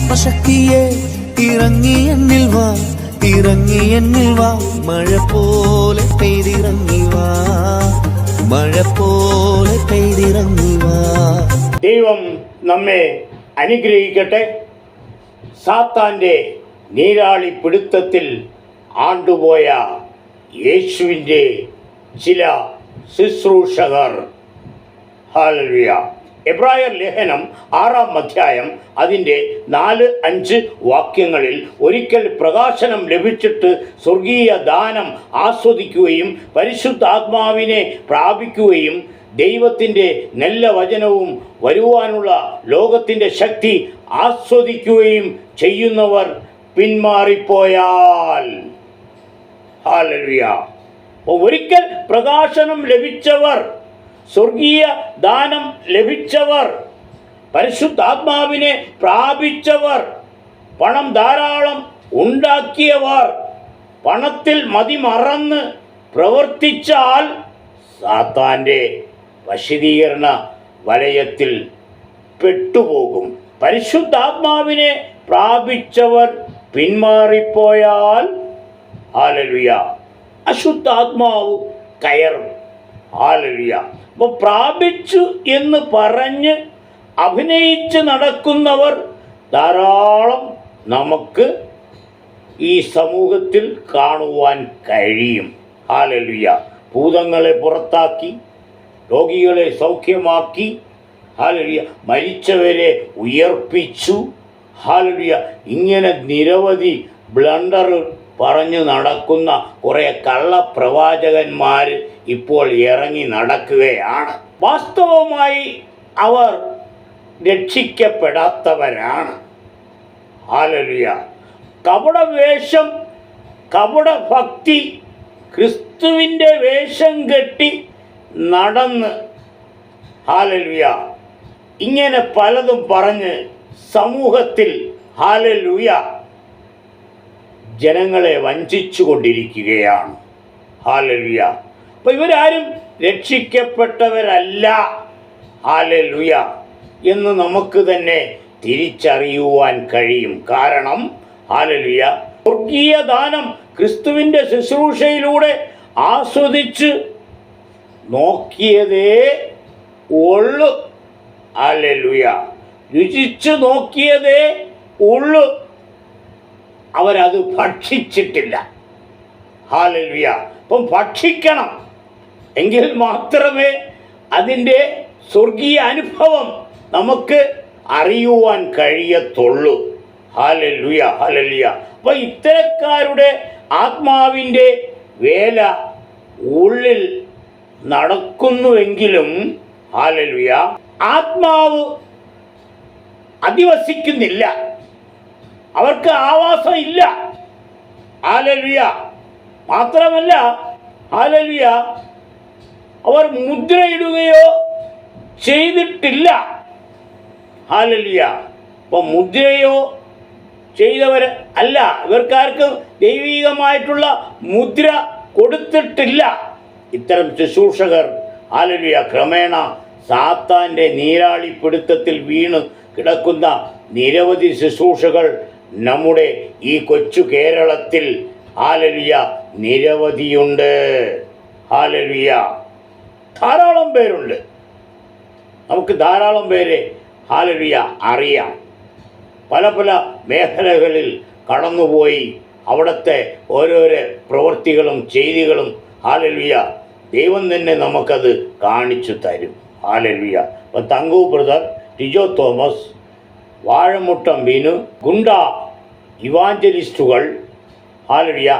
ആത്മശക്തിയെ ഇറങ്ങി എന്നിൽ വാ, ഇറങ്ങി എന്നിൽ വാ, മഴ പോലെ പെയ്തിറങ്ങി വാ, മഴ പോലെ പെയ്തിറങ്ങി വാ. ദൈവം നമ്മെ അനുഗ്രഹിക്കട്ടെ. സാത്താൻ്റെ നീരാളി പിടുത്തത്തിൽ ആണ്ടുപോയ യേശുവിൻ്റെ ചില ശുശ്രൂഷകർ. ഹല്ലേലൂയ. എബ്രായർ ലേഖനം 6-ാം അധ്യായം അതിൻ്റെ 4-5 വാക്യങ്ങളിൽ ഒരിക്കൽ പ്രകാശനം ലഭിച്ചിട്ട് സ്വർഗീയ ദാനം ആസ്വദിക്കുകയും പരിശുദ്ധാത്മാവിനെ പ്രാപിക്കുകയും ദൈവത്തിൻ്റെ നല്ല വചനവും വരുവാനുള്ള ലോകത്തിൻ്റെ ശക്തി ആസ്വദിക്കുകയും ചെയ്യുന്നവർ പിന്മാറിപ്പോയാൽ, ഹല്ലേലൂയ, ഒരിക്കൽ പ്രകാശനം ലഭിച്ചവർ, സ്വർഗീയ ദാനം ലഭിച്ചവർ, പരിശുദ്ധാത്മാവിനെ പ്രാപിച്ചവർ, പണം ധാരാളം ഉണ്ടാക്കിയവർ പണത്തിൽ മതിമറന്ന് പ്രവർത്തിച്ചാൽ സാത്താൻ്റെ വശീകരണ വലയത്തിൽ പെട്ടുപോകും. പരിശുദ്ധാത്മാവിനെ പ്രാപിച്ചവർ പിന്മാറിപ്പോയാൽ, ഹല്ലേലൂയ, അശുദ്ധാത്മാവ് കയറും. ഹല്ലേലൂയ. അപ്പോൾ പ്രാപിച്ചു എന്ന് പറഞ്ഞ് അഭിനയിച്ച് നടക്കുന്നവർ ധാരാളം നമുക്ക് ഈ സമൂഹത്തിൽ കാണുവാൻ കഴിയും. ഹല്ലേലൂയ. ഭൂതങ്ങളെ പുറത്താക്കി, രോഗികളെ സൗഖ്യമാക്കി, ഹല്ലേലൂയ, മരിച്ചവരെ ഉയർപ്പിച്ചു, ഹല്ലേലൂയ, ഇങ്ങനെ നിരവധി ബ്ലണ്ടർ പറഞ്ഞു നടക്കുന്ന കുറേ കള്ളപ്രവാചകന്മാർ ഇപ്പോൾ ഇറങ്ങി നടക്കുകയാണ്. വാസ്തവമായി അവർ രക്ഷിക്കപ്പെടാത്തവരാണ്. ഹല്ലേലൂയ. കപടവേഷം, കപടഭക്തി, ക്രിസ്തുവിൻ്റെ വേഷം കെട്ടി നടന്ന്, ഹല്ലേലൂയ, ഇങ്ങനെ പലതും പറഞ്ഞ് സമൂഹത്തിൽ, ഹല്ലേലൂയ, ജനങ്ങളെ വഞ്ചിച്ചു കൊണ്ടിരിക്കുകയാണ്. ഹല്ലേലൂയ. അപ്പോൾ ഇവരാരും രക്ഷിക്കപ്പെട്ടവരല്ല, ഹല്ലേലൂയ, എന്ന് നമുക്ക് തന്നെ തിരിച്ചറിയുവാൻ കഴിയും. കാരണം, ഹല്ലേലൂയ, സ്വർഗീയ ദാനം ക്രിസ്തുവിൻ്റെ ശുശ്രൂഷയിലൂടെ ആസ്വദിച്ച് നോക്കിയതേ ഉള്ളു. ഹല്ലേലൂയ. രുചിച്ചു നോക്കിയതേ ഉള്ളു, അവരത് ഭക്ഷിച്ചിട്ടില്ല. ഹല്ലേലൂയ. അപ്പം ഭക്ഷിക്കണം, എങ്കിൽ മാത്രമേ അതിൻ്റെ സ്വർഗീയ അനുഭവം നമുക്ക് അറിയുവാൻ കഴിയത്തുള്ളൂ. ഹല്ലേലൂയ, ഹല്ലേലൂയ. അപ്പോൾ ഇത്തരക്കാരുടെ ആത്മാവിൻ്റെ വേല ഉള്ളിൽ നടക്കുന്നുവെങ്കിലും, ഹല്ലേലൂയ, ആത്മാവ് അധിവസിക്കുന്നില്ല, അവർക്ക് ആവാസം ഇല്ല. ഹല്ലേലൂയ. മാത്രമല്ല, ഹല്ലേലൂയ, അവർ മുദ്രയിടുകയോ ചെയ്തിട്ടില്ല. ഹല്ലേലൂയ. അപ്പോൾ മുദ്രയോ ചെയ്തവർ അല്ല, ഇവർക്കാർക്കും ദൈവികമായിട്ടുള്ള മുദ്ര കൊടുത്തിട്ടില്ല. ഇത്തരം ശുശ്രൂഷകർ, ഹല്ലേലൂയ, ക്രമേണ സാത്താൻ്റെ നീരാളിപ്പിടുത്തത്തിൽ വീണ് കിടക്കുന്ന നിരവധി ശുശ്രൂഷകൾ നമ്മുടെ ഈ കൊച്ചു കേരളത്തിൽ, ഹല്ലേലൂയ, നിരവധിയുണ്ട്. ഹല്ലേലൂയ. ധാരാളം പേരുണ്ട്. നമുക്ക് ധാരാളം പേരെ, ഹല്ലേലൂയ, അറിയാം. പല പല മേഖലകളിൽ കടന്നുപോയി അവിടുത്തെ ഓരോരോ പ്രവൃത്തികളും ചെയ്തികളും, ഹല്ലേലൂയ, ദൈവം തന്നെ നമുക്കത് കാണിച്ചു തരും. ഹല്ലേലൂയ. അപ്പോൾ തങ്കു ബ്രദർ, ടിജോ തോമസ്, വാഴമുട്ടം ബിനു, ഗുണ്ട ഇവാഞ്ചലിസ്റ്റുകൾ, ഹല്ലേലൂയ,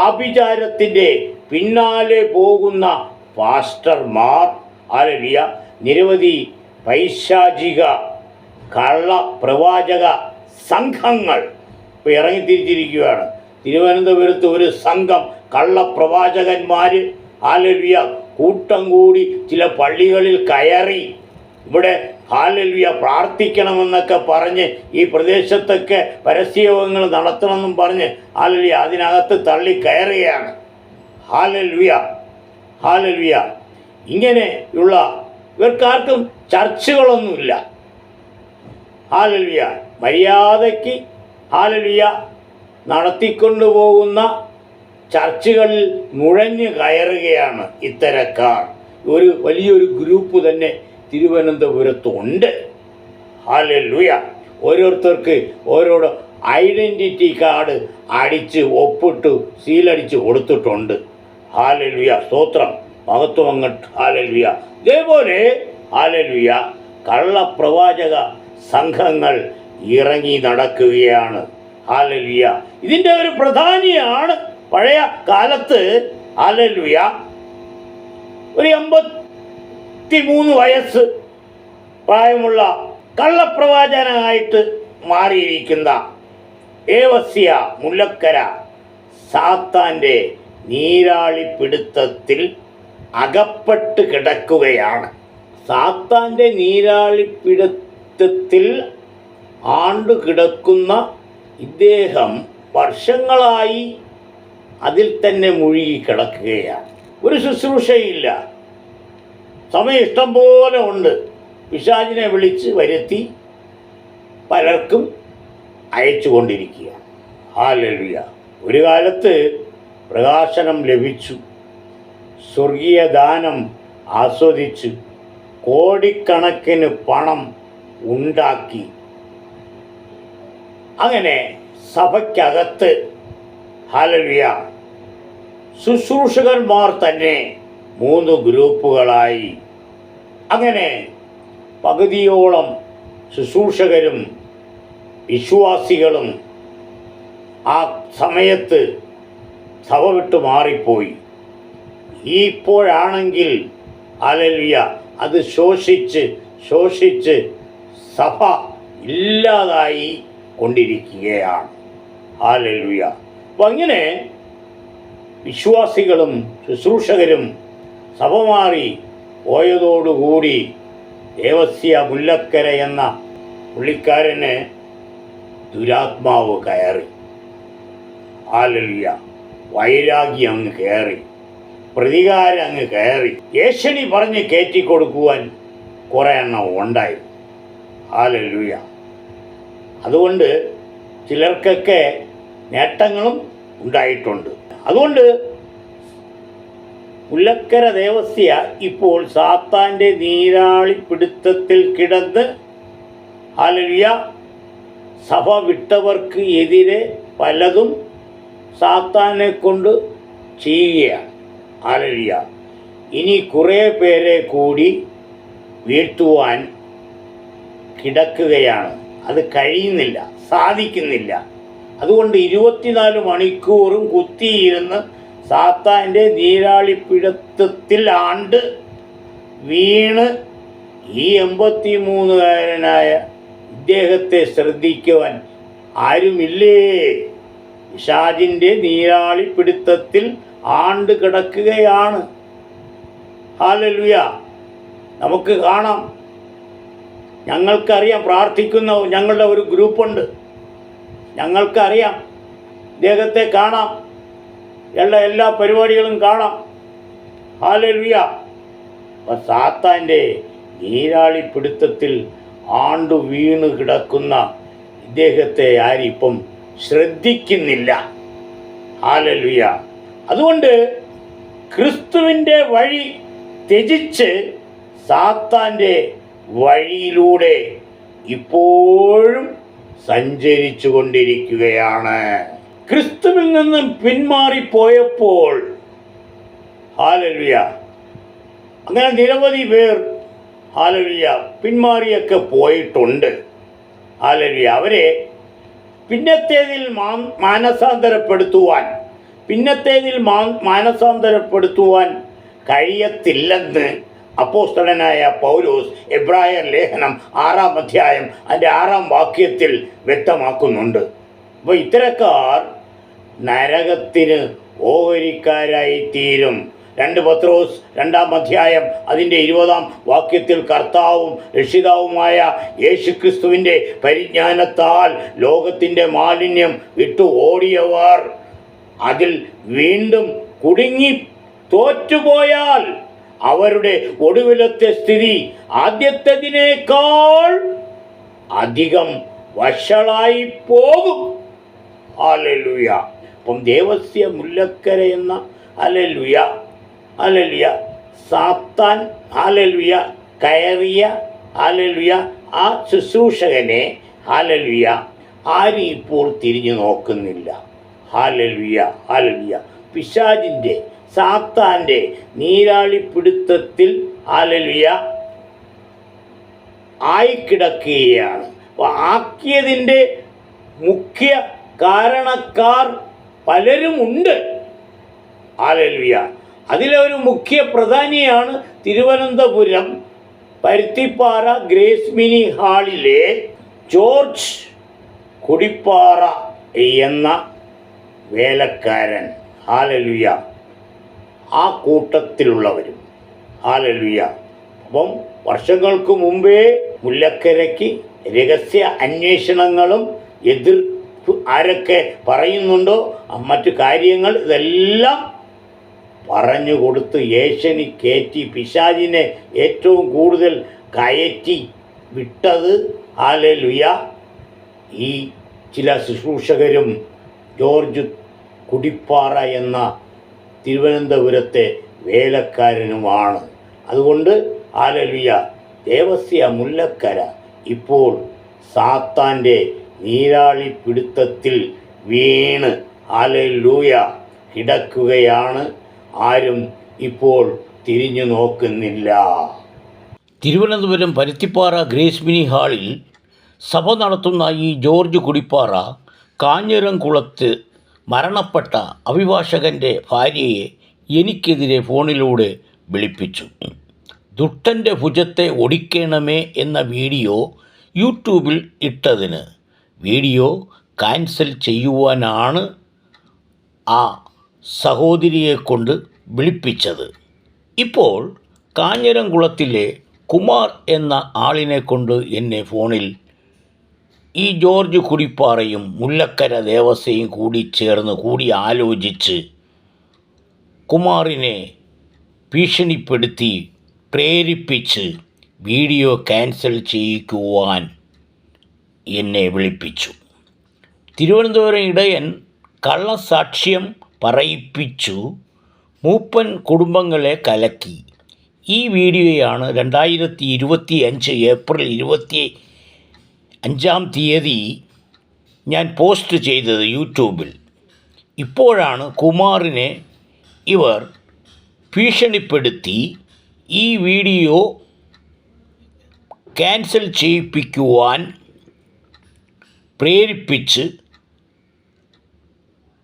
ആഭിചാരത്തിൻ്റെ പിന്നാലെ പോകുന്ന പാസ്റ്റർമാർ, ഹല്ലേലൂയ, നിരവധി പൈശാചിക കള്ള പ്രവാചക സംഘങ്ങൾ ഇപ്പോൾ ഇറങ്ങിത്തിരിച്ചിരിക്കുകയാണ്. തിരുവനന്തപുരത്ത് ഒരു സംഘം കള്ളപ്രവാചകന്മാർ, ഹല്ലേലൂയ, കൂട്ടം കൂടി ചില പള്ളികളിൽ കയറി ഇവിടെ, ഹല്ലേലൂയ, പ്രാർത്ഥിക്കണമെന്നൊക്കെ പറഞ്ഞ് ഈ പ്രദേശത്തൊക്കെ പരസ്യയോഗങ്ങൾ നടത്തണമെന്നും പറഞ്ഞ്, ഹല്ലേലൂയ, അതിനകത്ത് തള്ളി കയറുകയാണ്. Hallelujah, hallelujah. ഇങ്ങനെയുള്ള ഇവർക്കാർക്കും ചർച്ചകളൊന്നുമില്ല. ഹല്ലേലൂയ. മര്യാദയ്ക്ക് ഹല്ലേലൂയ നടത്തിക്കൊണ്ടുപോകുന്ന ചർച്ചുകളിൽ നുഴഞ്ഞു കയറുകയാണ് ഇത്തരക്കാർ. ഒരു വലിയൊരു ഗ്രൂപ്പ് തന്നെ തിരുവനന്തപുരത്തുണ്ട്. ഹല്ലേലൂയ. ഓരോരുത്തർക്ക് ഓരോ ഐഡൻറ്റിറ്റി കാർഡ് അടിച്ച് ഒപ്പിട്ട് സീലടിച്ച് കൊടുത്തിട്ടുണ്ട്. ഹല്ലേലൂയ. സ്തോത്രം, മഹത്വം അങ്ങോട്ട്. ഹല്ലേലൂയ. ഇതേപോലെ ഹല്ലേലൂയ കള്ളപ്രവാചക സംഘങ്ങൾ ഇറങ്ങി നടക്കുകയാണ്. ഹല്ലേലൂയ. ഇതിൻ്റെ ഒരു പ്രധാനിയാണ് പഴയ കാലത്ത് ഹല്ലേലൂയ ഒരു 83 വയസ്സ് പ്രായമുള്ള കള്ളപ്രവാചകനായിട്ട് മാറിയിരിക്കുന്ന ദേവസ്യ മുല്ലക്കര സാത്താൻ്റെ നീരാളിപ്പിടുത്തത്തിൽ അകപ്പെട്ട് കിടക്കുകയാണ്. സാത്താൻ്റെ നീരാളിപ്പിടുത്തത്തിൽ ആണ്ടു കിടക്കുന്ന ഇദ്ദേഹം വർഷങ്ങളായി അതിൽ തന്നെ മുഴുകി കിടക്കുകയാണ്. ഒരു ശുശ്രൂഷയില്ല. സമയം ഇഷ്ടം പോലെ ഉണ്ട്. പിശാചിനെ വിളിച്ച് വരുത്തി പലർക്കും അയച്ചു കൊണ്ടിരിക്കുകയാണ്. ഹല്ലേലൂയ. ഒരു കാലത്ത് പ്രകാശനം ലഭിച്ചു, സ്വർഗീയ ദാനം ആസ്വദിച്ചു, കോടിക്കണക്കിന് പണം ഉണ്ടാക്കി. അങ്ങനെ സഭയ്ക്കകത്ത് ഹല്ലേലൂയ ശുശ്രൂഷകന്മാർ തന്നെ 3 ഗ്രൂപ്പുകളായി. അങ്ങനെ പകുതിയോളം ശുശ്രൂഷകരും വിശ്വാസികളും ആ സമയത്ത് സഭ വിട്ട് മാറിപ്പോയി. ഇപ്പോഴാണെങ്കിൽ ഹല്ലേലൂയ അത് ശോഷിച്ച് സഭ ഇല്ലാതായി കൊണ്ടിരിക്കുകയാണ്. ഹല്ലേലൂയ. അപ്പം അങ്ങനെ വിശ്വാസികളും ശുശ്രൂഷകരും സഭ മാറി പോയതോടുകൂടി ദേവസ്യ മുല്ലക്കര എന്ന പുള്ളിക്കാരന് ദുരാത്മാവ് കയറി. ഹല്ലേലൂയ. വൈരാഗ്യം അങ്ങ് കയറി, പ്രതികാരം അങ്ങ് കയറി. ഏഷണി പറഞ്ഞ് കയറ്റിക്കൊടുക്കുവാൻ കുറേ എണ്ണം ഉണ്ടായി. ഹല്ലേലൂയ. അതുകൊണ്ട് ചിലർക്കൊക്കെ നേട്ടങ്ങളും ഉണ്ടായിട്ടുണ്ട്. അതുകൊണ്ട് മുല്ലക്കര ദേവസ്യ ഇപ്പോൾ സാത്താൻ്റെ നീരാളിപ്പിടുത്തത്തിൽ കിടന്ന് ഹല്ലേലൂയ സഭ വിട്ടവർക്ക് എതിരെ പലതും സാത്താനെ കൊണ്ട് ചെയ്യുകയാണ്. ഹല്ലേലൂയ. ഇനി കുറേ പേരെ കൂടി വീഴ്ത്തുവാൻ കിടക്കുകയാണ്. അത് കഴിയുന്നില്ല, സാധിക്കുന്നില്ല. അതുകൊണ്ട് 24 മണിക്കൂറും കുത്തിയിരുന്ന് സാത്താൻ്റെ നീരാളിപ്പിടുത്തത്തിൽ ആണ്ട് വീണ് ഈ 83-കാരനായ ഇദ്ദേഹത്തെ ശ്രദ്ധിക്കുവാൻ ആരുമില്ലേ? പിശാചിൻ്റെ നീരാളിപ്പിടുത്തത്തിൽ ആണ്ട് കിടക്കുകയാണ്. ഹല്ലേലൂയ. നമുക്ക് കാണാം, ഞങ്ങൾക്കറിയാം, പ്രാർത്ഥിക്കുന്ന ഞങ്ങളുടെ ഒരു ഗ്രൂപ്പുണ്ട്. ഞങ്ങൾക്കറിയാം, ഇദ്ദേഹത്തെ കാണാം, എല്ലാ പരിപാടികളും കാണാം. ഹല്ലേലൂയ. അപ്പം സാത്താൻ്റെ നീരാളിപ്പിടുത്തത്തിൽ ആണ്ടു വീണ് കിടക്കുന്ന ഇദ്ദേഹത്തെ ആരിപ്പം ശ്രദ്ധിക്കുന്നില്ല. ഹല്ലേലൂയ. അതുകൊണ്ട് ക്രിസ്തുവിൻ്റെ വഴി ത്യജിച്ച് സാത്താൻ്റെ വഴിയിലൂടെ ഇപ്പോഴും സഞ്ചരിച്ചു കൊണ്ടിരിക്കുകയാണ്. ക്രിസ്തുവിൽ നിന്നും പിന്മാറിപ്പോയപ്പോൾ ഹല്ലേലൂയ അങ്ങനെ നിരവധി പേർ ഹല്ലേലൂയ പിന്മാറിയൊക്കെ പോയിട്ടുണ്ട്. ഹല്ലേലൂയ. അവരെ പിന്നത്തേതിൽ മാനസാന്തരപ്പെടുത്തുവാൻ കഴിയത്തില്ലെന്ന് അപ്പോസ്തലനായ പൗലോസ് എബ്രായർ ലേഖനം 6-ാം അധ്യായം അതിൻ്റെ 6-ാം വാക്യത്തിൽ വ്യക്തമാക്കുന്നുണ്ട്. അപ്പോൾ ഇത്തരക്കാർ നരകത്തിന് ഓഹരിക്കാരായി തീരും. 2 പത്രോസ് 2-ാം അധ്യായം അതിൻ്റെ 20-ാം വാക്യത്തിൽ കർത്താവും രക്ഷിതാവുമായ യേശുക്രിസ്തുവിൻ്റെ പരിജ്ഞാനത്താൽ ലോകത്തിൻ്റെ മാലിന്യം വിട്ടു ഓടിയവർ അതിൽ വീണ്ടും കുടുങ്ങി തോറ്റുപോയാൽ അവരുടെ ഒടുവിലത്തെ സ്ഥിതി ആദ്യത്തേതിനേക്കാൾ അധികം വഷളായി പോകും. ഹല്ലേലൂയ. അപ്പം ദേവസ്യ മുല്ലക്കര എന്ന ഹല്ലേലൂയ ഹല്ലേലൂയ സാത്താൻ ഹല്ലേലൂയ കയറിയ ഹല്ലേലൂയ ആ ശുശ്രൂഷകനെ ഹല്ലേലൂയ ആരും ഇപ്പോൾ തിരിഞ്ഞു നോക്കുന്നില്ല. Hallelujah hallelujah. പിശാചിൻ്റെ സാത്താൻ്റെ നീരാളിപ്പിടുത്തത്തിൽ ഹല്ലേലൂയ ആയിക്കിടക്കുകയാണ്. അപ്പോൾ ആക്കിയതിൻ്റെ മുഖ്യ കാരണക്കാർ പലരുമുണ്ട്. ഹല്ലേലൂയ. അതിലൊരു മുഖ്യ പ്രധാനിയാണ് തിരുവനന്തപുരം പരുത്തിപ്പാറ ഗ്രേസ് മിനി ഹാളിലെ ജോർജ് കുടിപ്പാറ എന്ന വേലക്കാരൻ. ഹല്ലേലൂയ. ആ കൂട്ടത്തിലുള്ളവരും. ഹല്ലേലൂയ. അപ്പം വർഷങ്ങൾക്ക് മുമ്പേ മുല്ലക്കരയ്ക്ക് രഹസ്യ അന്വേഷണങ്ങളും ആരൊക്കെ പറയുന്നുണ്ടോ മറ്റു കാര്യങ്ങൾ ഇതെല്ലാം പറഞ്ഞു കൊടുത്ത് ഏഷ്യനി കയറ്റി പിശാചിനെ ഏറ്റവും കൂടുതൽ കയറ്റി വിട്ടത് ഹല്ലേലൂയ ഈ ചില ശുശ്രൂഷകരും ജോർജ് കുടിപ്പാറ എന്ന തിരുവനന്തപുരത്തെ വേലക്കാരനുമാണ്. അതുകൊണ്ട് ഹല്ലേലൂയ ദേവസ്യ മുല്ലക്കര ഇപ്പോൾ സാത്താൻ്റെ നീരാളിപ്പിടുത്തത്തിൽ വീണ് ഹല്ലേലൂയ കിടക്കുകയാണ്. ആരും ഇപ്പോൾ തിരിഞ്ഞു നോക്കുന്നില്ല. തിരുവനന്തപുരം പരുത്തിപ്പാറ ഗ്രേസ് മിനി ഹാളിൽ സഭ നടത്തുന്ന ഈ ജോർജ് കുടിപ്പാറ കാഞ്ഞിരംകുളത്ത് മരണപ്പെട്ട അഭിഭാഷകൻ്റെ ഭാര്യയെ എനിക്കെതിരെ ഫോണിലൂടെ വിളിപ്പിച്ചു. ദുഷ്ടൻ്റെ ഭുജത്തെ ഒടിക്കണമേ എന്ന വീഡിയോ യൂട്യൂബിൽ ഇട്ടതിന് വീഡിയോ ക്യാൻസൽ ചെയ്യുവാനാണ് ആ സഹോദരിയെ കൊണ്ട് വിളിപ്പിച്ചത്. ഇപ്പോൾ കാഞ്ഞിരംകുളത്തിലെ കുമാർ എന്ന ആളിനെ കൊണ്ട് എന്നെ ഫോണിൽ ഈ ജോർജ് കുടിപ്പാറയും മുല്ലക്കര ദേവസ്യയും കൂടി ആലോചിച്ച് കുമാറിനെ ഭീഷണിപ്പെടുത്തി പ്രേരിപ്പിച്ച് വീഡിയോ ക്യാൻസൽ ചെയ്യിക്കുവാൻ എന്നെ വിളിപ്പിച്ചു. തിരുവനന്തപുരം ഇടയൻ കള്ളസാക്ഷ്യം പറയിപ്പിച്ചു മൂപ്പൻ കുടുംബങ്ങളെ കലക്കി. ഈ വീഡിയോയാണ് 2025 ഏപ്രിൽ 25 ഞാൻ പോസ്റ്റ് ചെയ്തത് യൂട്യൂബിൽ. ഇപ്പോഴാണ് കുമാറിനെ ഇവർ ഭീഷണിപ്പെടുത്തി ഈ വീഡിയോ ക്യാൻസൽ ചെയ്യിപ്പിക്കുവാൻ പ്രേരിപ്പിച്ച്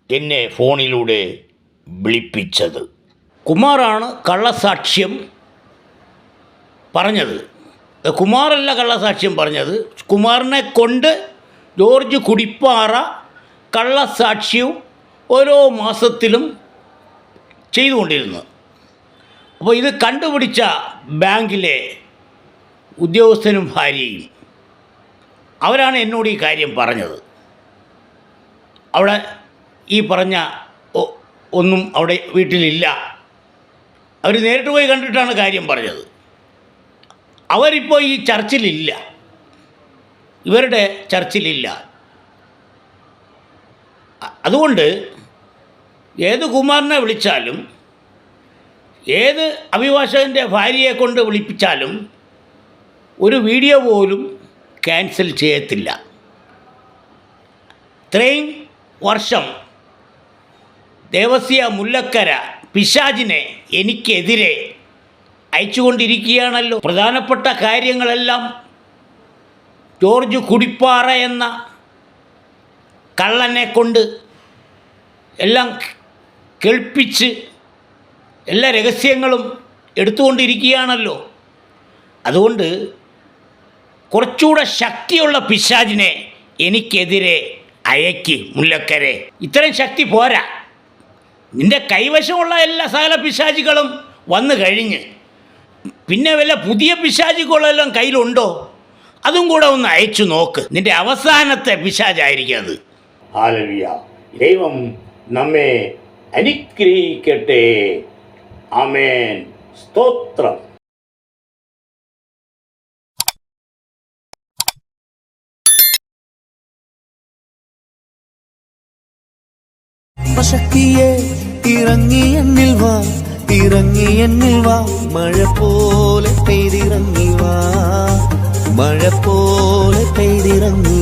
എന്നെ ഫോണിലൂടെ വിളിപ്പിച്ചത്. കുമാറാണ് കള്ളസാക്ഷ്യം പറഞ്ഞത്. കുമാറല്ല കള്ളസാക്ഷ്യം പറഞ്ഞത്. കുമാറിനെ കൊണ്ട് ജോർജ് കുടിപ്പാറ കള്ളസാക്ഷ്യവും ഓരോ മാസത്തിലും ചെയ്തുകൊണ്ടിരുന്നു. അപ്പോൾ ഇത് കണ്ടുപിടിച്ച ബാങ്കിലെ ഉദ്യോഗസ്ഥനും ഭാര്യയും അവരാണ് എന്നോട് ഈ കാര്യം പറഞ്ഞത്. അവിടെ ഈ പറഞ്ഞ ഒന്നും അവിടെ വീട്ടിലില്ല. അവർ നേരിട്ട് പോയി കണ്ടിട്ടാണ് കാര്യം പറഞ്ഞത്. അവരിപ്പോൾ ഈ ചർച്ചിലില്ല, ഇവരുടെ ചർച്ചിലില്ല. അതുകൊണ്ട് ഏത് കുമാരനെ വിളിച്ചാലും ഏത് അഭിഭാഷകൻ്റെ ഭാര്യയെ കൊണ്ട് വിളിപ്പിച്ചാലും ഒരു വീഡിയോ പോലും ക്യാൻസൽ ചെയ്യത്തില്ല. ഇത്രയും വർഷം ദേവസ്യ മുല്ലക്കര പിശാചിനെ എനിക്കെതിരെ അയച്ചുകൊണ്ടിരിക്കുകയാണല്ലോ. പ്രധാനപ്പെട്ട കാര്യങ്ങളെല്ലാം ജോർജ് കുടിപ്പാറ എന്ന കള്ളനെ കൊണ്ട് എല്ലാം കേൾപ്പിച്ച് എല്ലാ രഹസ്യങ്ങളും എടുത്തുകൊണ്ടിരിക്കുകയാണല്ലോ. അതുകൊണ്ട് കുറച്ചുകൂടെ ശക്തിയുള്ള പിശാചിനെ എനിക്കെതിരെ അയക്ക് മുല്ലക്കരെ. ഇത്രയും ശക്തി പോരാ. നിൻ്റെ കൈവശമുള്ള എല്ലാ സകല പിശാചികളും വന്നു കഴിഞ്ഞ് പിന്നെ വല്ല പുതിയ പിശാചികളെല്ലാം കയ്യിലുണ്ടോ? അതും കൂടെ ഒന്ന് അയച്ചു നോക്ക്. നിൻ്റെ അവസാനത്തെ പിശാചായിരിക്കും അത്. ഹല്ലേലൂയ. ദൈവം നമ്മെ അനുഗ്രഹിക്കട്ടെ. ആമേൻ. സ്തോത്രം. ആത്മശക്തിയെ ഇറങ്ങി എന്നിൽ വാ, ഇറങ്ങി എന്നിൽ വാ, മഴ പോലെ പെയ്തിറങ്ങി വാ, മഴ പോലെ പെയ്തിറങ്ങി